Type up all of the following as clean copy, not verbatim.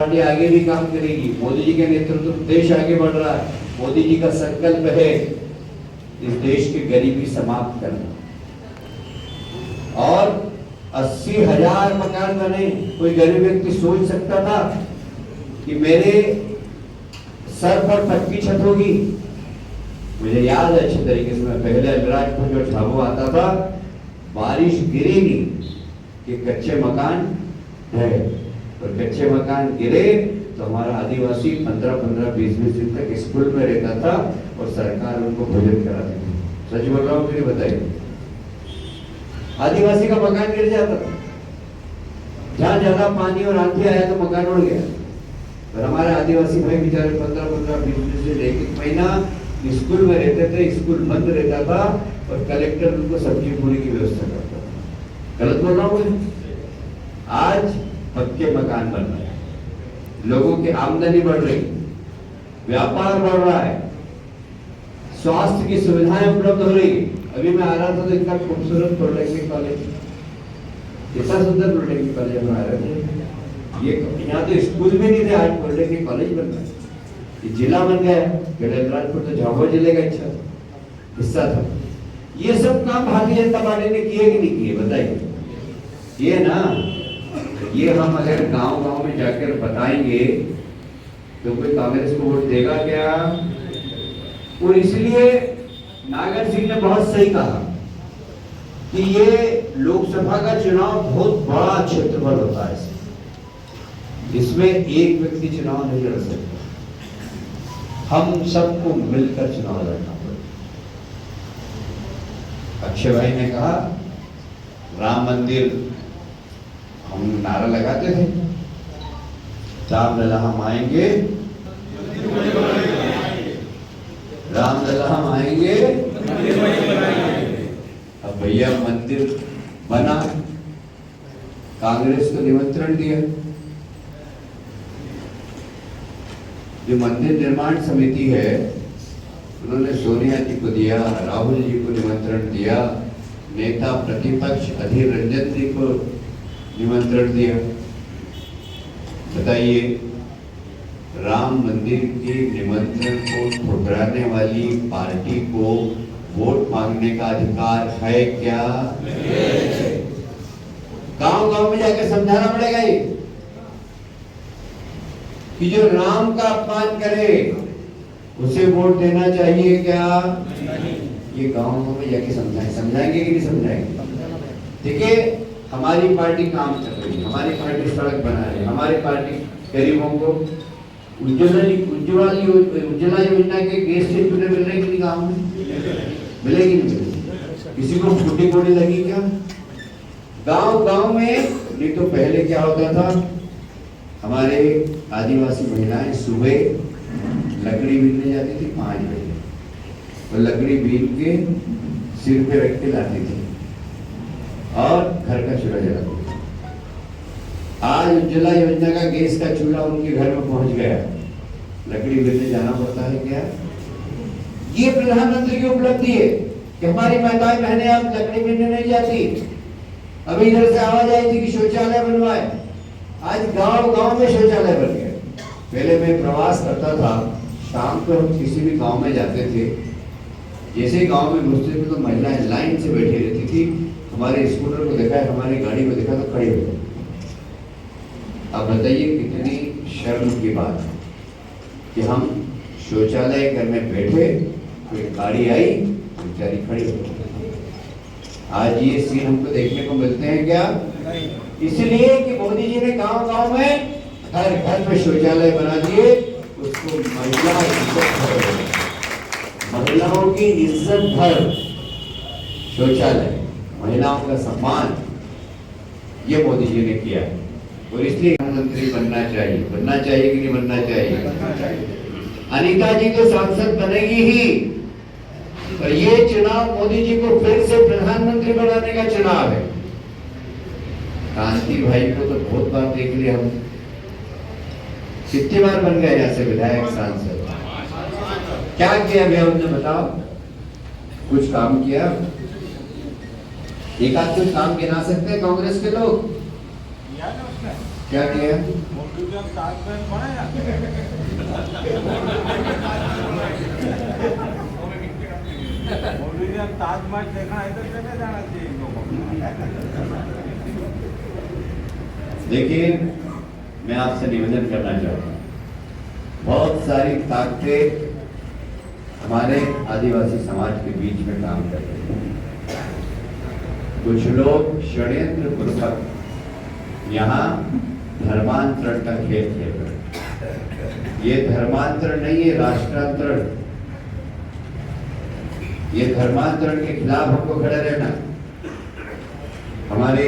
Party आगे भी काम करेगी। मोदी जी के नेतृत्व में देश आगे बढ़ रहा है। मोदी जी का संकल्प है इस देश की गरीबी समाप्त करना और 80,000 मकान बने। कोई गरीब व्यक्ति सोच सकता था कि मेरे सर पर पक्की छत होगी? मुझे याद है अच्छी तरीके से, मैं पहले अलीराजपुर जो ठाबो आता था, बारिश गिरेगी कि कच्चे मकान है, और कच्चे मकान गिरे तो हमारा आदिवासी 15-15, 20-20 दिन तक स्कूल में रहता था और सरकार उनको भोजन कराती थी। सच बोल रहा हूँ कि नहीं बताइए? आदिवासी का मकान गिर जाता था, जहाँ ज्यादा पानी और आंधी आया तो मकान उड़ गया। और हमारे आदिवासी भाई बेचारे 15-15, 20-20 दिन, एक महीना स्कूल में रहते थे, स्कूल बंद रहता था और कलेक्टर उनको सब्जी पूरी की व्यवस्था करता था। गलत बोल रहा हूँ? आज पक्के मकान बन रहे हैं, लोगों की आमदनी बढ़ रही, व्यापार बढ़ रहा है, स्वास्थ्य की सुविधाएं उपलब्ध हो रही। अभी मैं आ रहा था तो इतना खूबसूरत पॉलिटेक्निक कॉलेज, इतना सुंदर पॉलिटेक्निक कॉलेज बना रहे थे। ये यहाँ तो स्कूल भी नहीं थे, आज पॉलिटेक्निक कॉलेज बन रहा है, ये जिला बन गया। अलीराजपुर तो झाबुआ जिले का हिस्सा था। ये सब काम भारतीय जनता पार्टी ने किए कि नहीं किए बताइए? ये ना, ये हम अगर गांव-गांव में जाकर बताएंगे तो कोई कांग्रेस को वोट देगा क्या? और इसलिए नागर सिंह ने बहुत सही कहा कि ये लोकसभा का चुनाव बहुत बड़ा क्षेत्रफल होता है, इसमें एक व्यक्ति चुनाव नहीं लड़ सकता, हम सबको मिलकर चुनाव लड़ना पड़ेगा। अक्षय भाई ने कहा राम मंदिर, हम नारा लगाते थे, राम लला हम आएंगे, राम लला हम आएंगे। अब भैया मंदिर बना, कांग्रेस को निमंत्रण दिया, जो मंदिर निर्माण समिति है उन्होंने सोनिया जी को दिया, राहुल जी को निमंत्रण दिया, नेता प्रतिपक्ष अधीर रंजन जी को निमंत्रण दिया। बताइए, राम मंदिर के निमंत्रण को ठुकराने वाली पार्टी को वोट मांगने का अधिकार है क्या? गांव-गांव में जाकर समझाना पड़ेगा ये कि जो राम का अपमान करे उसे वोट देना चाहिए क्या? ये गांव में जाके समझाएंगे कि नहीं समझाएंगे? देखिए, हमारी पार्टी काम कर रही है, हमारी पार्टी सड़क बना रही है, हमारी पार्टी गरीबों को उज्ज्वला योजना के गैस से चूल्हे मिल रहे कि गाँव में? मिलेगी नहीं मिलेगी? किसी को फूटी कोड़ी लगी क्या? गांव-गांव में नहीं तो पहले क्या होता था, हमारे आदिवासी महिलाएं सुबह लकड़ी बीनने जाती थी 5 बजे, तो लकड़ी बीन के सिर पे रख के लाती थी और घर का चूल्हा जलाती थी। आज उज्ज्वला योजना का गैस का चूल्हा उनके घर में पहुंच गया, लकड़ी बीनने जाना पड़ता है क्या? ये प्रधानमंत्री की उपलब्धि है कि हमारी माताएं बहनें अब लकड़ी बीनने नहीं जाती। अभी इधर से आवाज आई थी कि शौचालय बनवाए, आज गांव-गांव में शौचालय बन गए। पहले मैं प्रवास करता था, शाम को हम किसी भी गांव में जाते थे, जैसे गांव में घुसते थे तो महिलाएं लाइन से बैठी रहती थी, हमारे स्कूटर को देखा, हमारी गाड़ी को देखा तो खड़ी हो गई। अब बताइए कितनी शर्म की बात है कि हम शौचालय घर में बैठे, कोई गाड़ी आई, बेचारी खड़ी हो गई। आज ये सीन हमको देखने को मिलते हैं क्या? इसलिए कि मोदी जी ने गांव-गांव में हर घर में शौचालय बना दिए। उसको महिलाओं की इज्जत भर शौचालय, महिलाओं का सम्मान, ये मोदी जी ने किया और इसलिए प्रधानमंत्री बनना चाहिए कि नहीं बनना चाहिए? अनीता जी तो सांसद बनेगी ही, और ये चुनाव मोदी जी को फिर से प्रधानमंत्री बनाने का चुनाव है। कांति भाई को तो बहुत बार देख लिया हम, कितनी बार बन गए यहाँ से विधायक, सांसद। क्या किया भैया उन्होंने बताओ? कुछ काम किया? एक आध कुछ काम गिना सकते हैं कांग्रेस के लोग? क्या किया? ताजमहल देखना है तो चले जाना चाहिए इन लोगों को। देखिए, मैं आपसे निवेदन करना चाहता हूँ, बहुत सारी ताकतें हमारे आदिवासी समाज के बीच में काम कर रही हैं। कुछ लोग षड्यंत्र पूर्वक यहाँ धर्मांतरण का खेल खेल रहे हैं। ये धर्मांतरण नहीं है, राष्ट्रांतरण। ये धर्मांतरण के खिलाफ हमको खड़े रहना, हमारे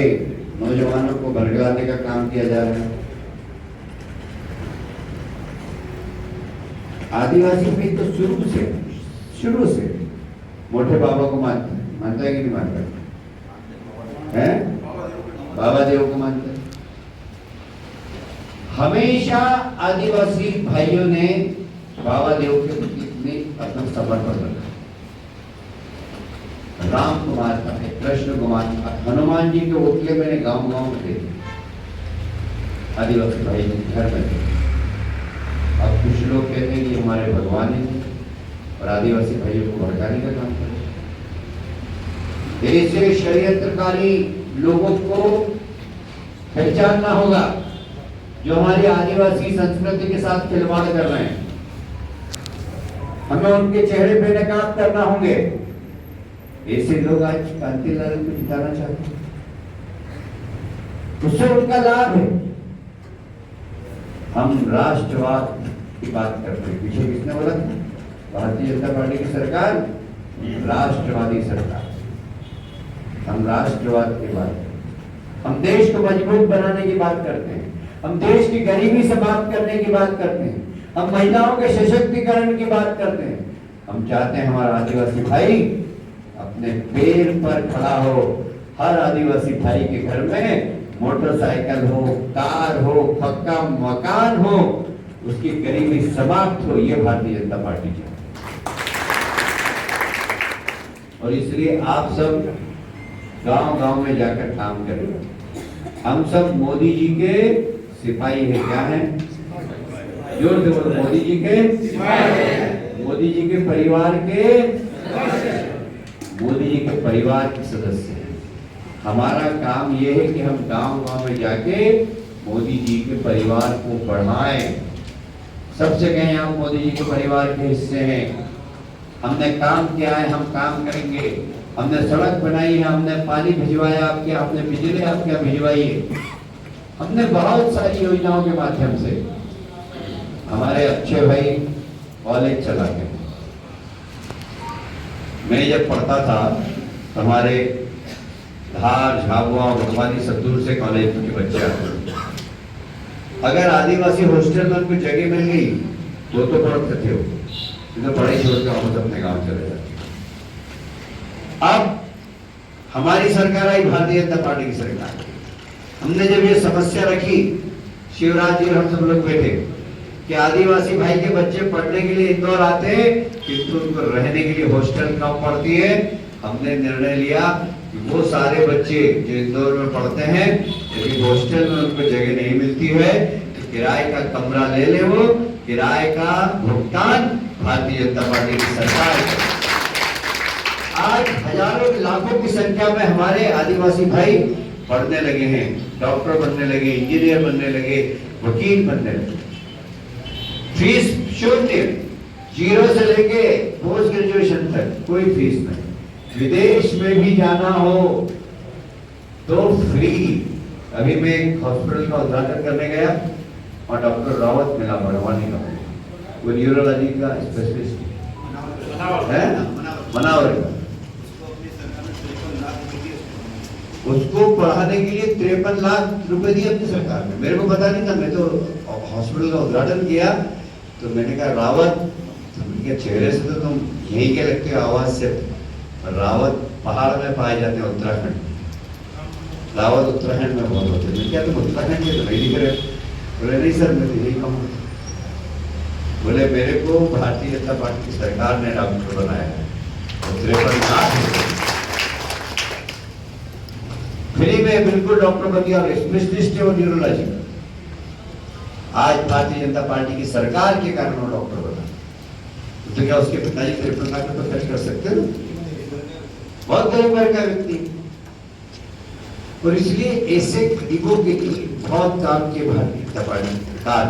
नौजवानों को भड़काने का काम किया जा रहा है। आदिवासी भी तो शुरू से मोटे बाबा को मानता है कि नहीं मानता है? बाबा देव को मानता है। हमेशा आदिवासी भाइयों ने बाबा देव के प्रति अपना समर्पण रखा। राम कुमार का है, कृष्ण कुमार का, हनुमान जी के ओटले मैंने गांव में देखे, आदिवासी भाई घर में थे। अब कुछ लोग कहते हैं कि हमारे भगवान ही और आदिवासी भाइयों को भड़काने का काम करते। ऐसे षड्यंत्रकारी लोगों को पहचानना होगा जो हमारी आदिवासी संस्कृति के साथ खिलवाड़ कर रहे हैं। हमें उनके चेहरे पे नकाब करना होंगे। ऐसे लोग आज कांतिलाल को जिताना चाहते हैं, उससे उनका लाभ है। हम राष्ट्रवाद की बात करते हैं। पीछे किसने बोला? भारतीय जनता पार्टी की सरकार राष्ट्रवादी सरकार। हम राष्ट्रवाद की बात करते हैं, हम देश को मजबूत बनाने की बात करते हैं, हम देश की गरीबी से बात करने की बात करते हैं, हम महिलाओं के सशक्तिकरण की बात करते हैं। हम चाहते हैं हमारा आदिवासी भाई अपने पैर पर खड़ा हो। हर आदिवासी भाई के घर में मोटरसाइकिल हो, कार हो, पक्का मकान हो, उसकी गरीबी समाप्त हो। ये भारतीय जनता पार्टी चाहती है और इसलिए आप सब गांव-गांव में जाकर काम करें। हम सब मोदी जी के सिपाही हैं। क्या हैं? जोर से बोलो, मोदी जी के सिपाही, मोदी जी के परिवार के, मोदी जी के परिवार के सदस्य हैं। हमारा काम यह है कि हम गांव-गांव में जाके मोदी जी के परिवार को बढ़ाएं। सबसे कहें हम मोदी जी के परिवार के हिस्से हैं, हमने काम किया है, हम काम करेंगे। हमने सड़क बनाई है, हमने पानी भिजवाया आपके, आपने बिजली आपके भिजवाई है। हमने बहुत सारी योजनाओं के माध्यम से हमारे अच्छे भाई कॉलेज चलाते हैं। मैं जब पढ़ता था तो हमारे धार, झाबुआ, भगवानी सब दूर से कॉलेज के बच्चे आते। अगर आदिवासी हॉस्टल में उनको जगह मिल गई तो पढ़ते थे, तो पढ़ाई छोड़कर वापस अपने गांव चले जाते। अब हमारी सरकार आई, भारतीय जनता पार्टी की सरकार। हमने जब ये समस्या रखी, शिवराज जी और हम सब लोग बैठे कि आदिवासी भाई के बच्चे पढ़ने के लिए इंदौर आते हैं किंतु उनको रहने के लिए हॉस्टल कम पड़ती है। हमने निर्णय लिया कि वो सारे बच्चे जो इंदौर में पढ़ते हैं, यदि हॉस्टल में उनको जगह नहीं मिलती है तो किराए का कमरा ले ले। वो किराए का भुगतान भारतीय जनता पार्टी की सरकार करे। आज हजारों लाखों की संख्या में हमारे आदिवासी भाई पढ़ने लगे हैं, डॉक्टर बनने लगे, इंजीनियर बनने लगे, वकील बनने लगे। फीस शून्य, 0 से लेके पोस्ट ग्रेजुएशन तक कोई फीस नहीं। विदेश में भी जाना हो तो फ्री। अभी मैं एक हॉस्पिटल का उद्घाटन करने गया और डॉक्टर रावत मिला, बड़वानी का, वो न्यूरोलॉजी का स्पेशलिस्ट है, मनावर का। उसको पढ़ाने के लिए 53 लाख रुपए दिए अपनी सरकार ने। मेरे को पता नहीं था, मैं तो हॉस्पिटल का उद्घाटन किया तो मैंने कहा रावत, तुमके चेहरे से तो तुम यही के लगते हो, आवाज से। रावत पहाड़ में पाए जाते हैं, उत्तराखंड। रावत उत्तराखंड में बहुत होते हैं। क्या तुम उत्तराखंड के तो नहीं दिख रहे? बोले नहीं सर, मैं तो यही कहूँ। बोले मेरे को भारतीय जनता पार्टी की सरकार ने डॉक्टर बनाया है, 53 लाख फ्री में बिल्कुल डॉक्टर बन गया और स्पेशलिस्ट है वो न्यूरोलॉजी का। आज भारतीय जनता पार्टी की सरकार के कारण वो डॉक्टर बना, तो क्या उसके पिताजी 53 लाख रुपए खर्च कर सकते हो? बहुत गरीब वर्ग का व्यक्ति, और इसलिए ऐसे गरीबों के लिए बहुत काम के भारतीय जनता पार्टी सरकार।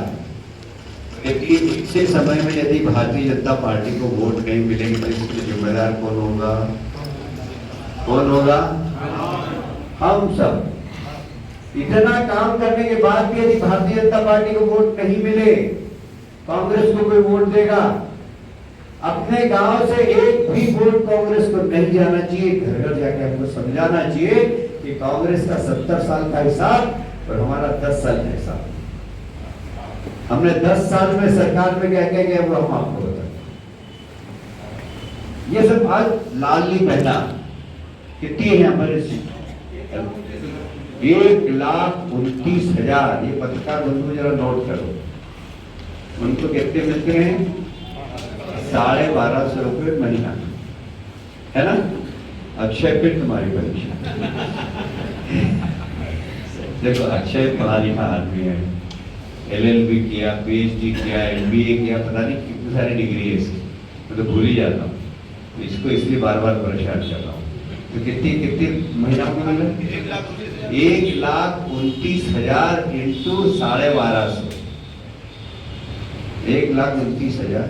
लेकिन इस समय में यदि भारतीय जनता पार्टी को वोट नहीं मिलेंगे तो इसके जिम्मेदार कौन होगा? कौन होगा? हम सब। इतना काम करने के बाद भी यदि भारतीय जनता पार्टी को वोट नहीं मिले, कांग्रेस को कोई वोट देगा? अपने गांव से एक भी वोट कांग्रेस को नहीं जाना चाहिए। घर घर जाके हमको समझाना चाहिए कि कांग्रेस का 70 साल का हिसाब और हमारा 10 साल का हिसाब। हमने 10 साल में सरकार में क्या क्या किया वो हम आपको बताएं। ये सब आज लाडली बहना कितनी है हमारे 1,29,000। ये पत्रकार बंधु जरा नोट करो, उनको कितने मिलते हैं? 1250 रुपये महीना, है ना? अक्षय फिर तुम्हारी परीक्षा। देखो अक्षय पढ़ा लिखा आदमी है, LLB किया, PhD किया, MBA किया, पता नहीं कितनी सारी डिग्री है इसकी, मैं तो भूल ही जाता हूँ। तो इसको इसलिए बार बार परेशान कर रहा हूँ। तो कितनी महीना को मिला? 1,29,000 इंटू 1250, 1,29,000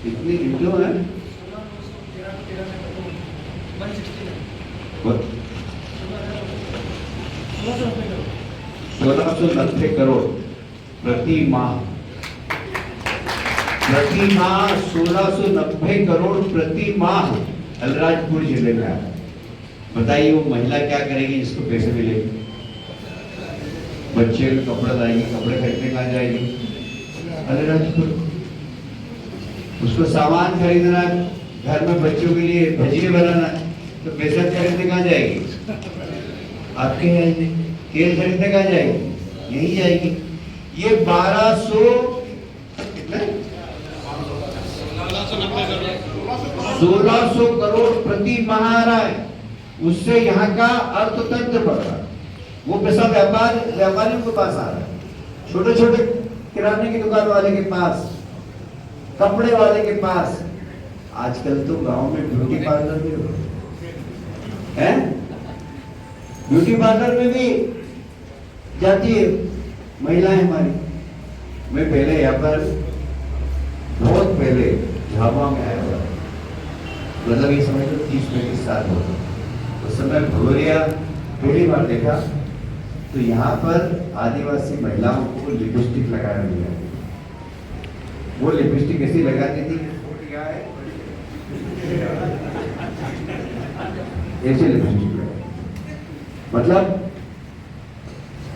कितनी इंटू है? 1690 करोड़ प्रति माह। प्रति माह 1690 करोड़ प्रति माह अलीराजपुर जिले में आता। बताइए वो महिला क्या करेगी जिसको पैसे मिलेंगे? बच्चे को कपड़ा लाएगी, कपड़े खरीदने कहाँ जाएगी? अलीराजपुर। उसको सामान खरीदना है, घर में बच्चों के लिए भजिए बनाना है, तो पैसा खरीदने कहाँ जाएगी? आपके यहाँ तेल खरीदने कहाँ जाएगी? यही जाएगी। ये 1600 करोड़ प्रति माह आ रहा है। उससे यहाँ का अर्थतंत्र बढ़ रहा है। वो पैसा व्यापारियों के पास आ रहा है, छोटे छोटे किराने की दुकान वाले के पास, कपड़े वाले के पास। आजकल तो गांव में ब्यूटी पार्लर भी हो है, ब्यूटी पार्लर में भी जाती है महिलाएं हमारी। मैं पहले यहाँ पर बहुत पहले झाबुआ में आया हुआ, मतलब ये समझ लो 30-35 साल हो गए। उस समय भगोरिया पहली बार देखा तो यहाँ पर आदिवासी महिलाओं को लिपस्टिक लगाया गया। वो लिपस्टिक ऐसी लगाती थी, ऐसे लिपस्टिक मतलब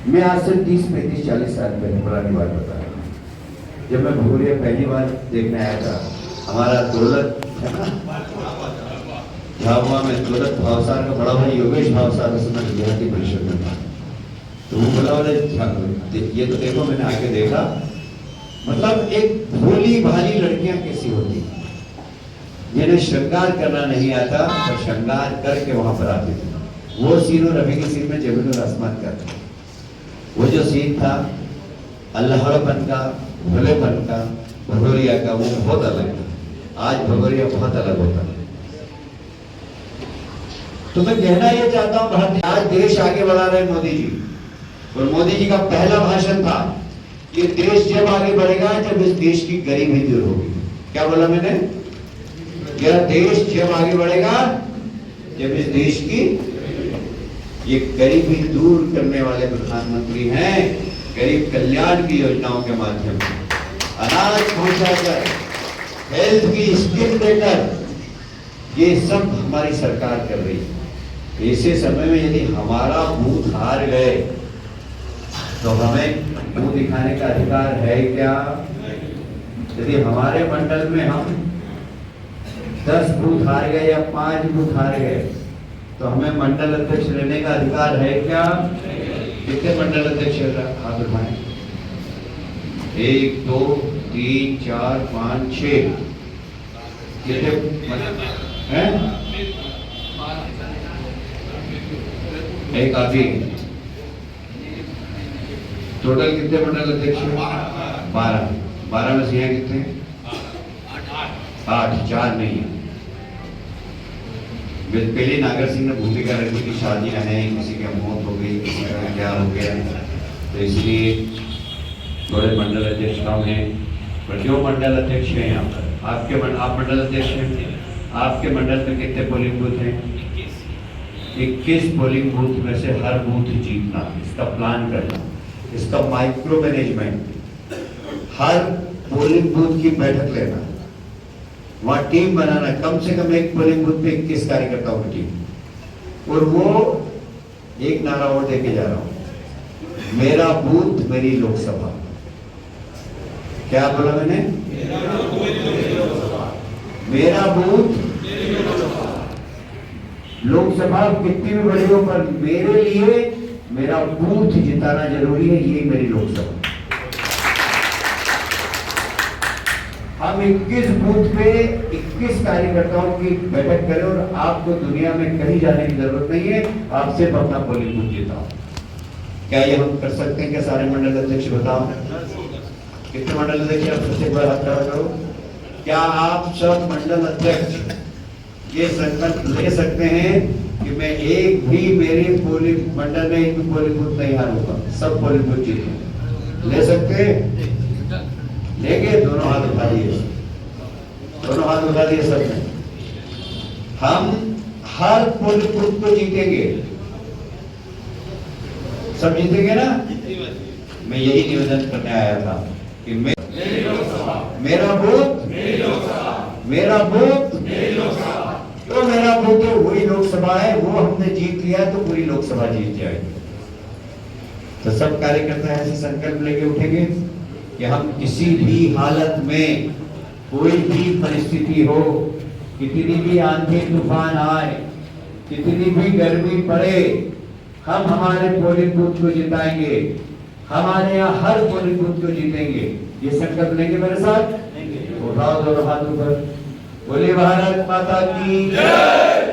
मैं आज से 30-35-40 साल पहले पुरानी बात बता रहा हूँ। जब मैं भगोरिया पहली बार देखने आया था, हमारा दौलत है ना झाबुआ में, दौलत भावसार का बड़ा भाई योगेश भावसार उस समय विद्यार्थी परिषद में था। तो वो बोला बोले ये तो देखो, मैंने आके देखा, मतलब एक भोली भाली लड़कियां कैसी होती, जिन्हें श्रृंगार करना नहीं आता पर श्रृंगार करके वहां पर आती थी। वो सीन और अभी के सीन में जमीन और आसमान का था। वो जो सीन था अल्लाहड़पन का, भोलेपन का, भगोरिया का, वो बहुत अलग था। आज भगोरिया बहुत अलग होता है। तो मैं कहना ये चाहता हूं, भारतीय आज देश आगे बढ़ा रहे मोदी जी, और मोदी जी का पहला भाषण था कि देश जब आगे बढ़ेगा जब इस देश की गरीबी दूर होगी। क्या बोला मैंने? यह देश जब आगे बढ़ेगा जब इस देश की ये गरीबी दूर करने वाले प्रधानमंत्री हैं। गरीब कल्याण की योजनाओं के माध्यम से अनाज पहुंचाकर, हेल्थ की स्कीम देकर, ये सब हमारी सरकार कर रही है। ऐसे समय में यदि हमारा बूथ हार गए तो हमें मुंह दिखाने का अधिकार है क्या? यदि हमारे मंडल में हम 10 बूथ हार गए या 5 बूथ हार गए तो हमें मंडल अध्यक्ष रहने का अधिकार है क्या? कितने मंडल अध्यक्ष हाथ उठाएं? 1 2 3 4 5 6 कितने हैं? एक काफी टोटल कितने मंडल अध्यक्ष हैं? 12। 12 में से यहाँ कितने? 8। 4 नहीं है। पहले नागर सिंह ने भूमिका रखी कि शादियां हैं, किसी की मौत हो गई, किसी का क्या हो गया, तो इसलिए थोड़े मंडल अध्यक्ष कम हैं। पर जो मंडल अध्यक्ष हैं यहाँ पर आप मंडल अध्यक्ष हैं, आपके मंडल में कितने पोलिंग बूथ हैं? 21 पोलिंग बूथ में से हर बूथ जीतना, इसका प्लान करना, इसका माइक्रो मैनेजमेंट, हर पोलिंग बूथ की बैठक लेना, वहां टीम बनाना, कम से कम एक पोलिंग बूथ पे 21 कार्यकर्ताओं की टीम। और वो एक नारा और देके जा रहा हूं, मेरा बूथ मेरी लोकसभा। क्या बोला मैंने? मेरा बूथ लोकसभा कितनी भी बड़ी हो, पर मेरे लिए मेरा बूथ जिताना जरूरी है, ये मेरी लोकसभा। हम 21 बूथ पे 21 कार्यकर्ताओं की बैठक करें और आपको दुनिया में कहीं जाने की जरूरत नहीं है, आप सिर्फ अपना पोलिंग बूथ जिताओ। क्या ये हम कर सकते हैं? क्या सारे मंडल अध्यक्ष बताओ? कितने मंडल अध्यक्ष? आप सबसे बड़ा हाथ खड़ा करो। क्या आप सब मंडल अध्यक्ष ये संकल्प ले सकते हैं कि मैं एक भी मेरे पोलिंग मंडल में एक भी पोलिंग बूथ नहीं हारूंगा, सब पोलिंग बूथ जीतूंगा? ले सकते हैं? लेंगे? दोनों हाथ उठा दिए, दोनों हाथ उठा दिए सबने। हम हर पोलिंग बूथ को जीतेंगे, सब जीतेंगे ना? मैं यही निवेदन करने आया था कि मेरा बूथ मेरा बूथ तो मेरा बूथ तो वही लोकसभा है, वो हमने जीत लिया तो पूरी लोकसभा जीत जाएगी। तो सब कार्यकर्ता ऐसे संकल्प लेके उठेंगे कि हम किसी भी हालत में, कोई भी परिस्थिति हो, कितनी भी आंधी तूफान आए, कितनी भी गर्मी पड़े, हम हमारे पोलिंग बूथ को जिताएंगे, हमारे यहाँ हर पोलिंग बूथ को जीतेंगे। ये संकल्प लेंगे मेरे साथ? उठाओ दोनों हाथ ऊपर, बोले भारत माता की जय।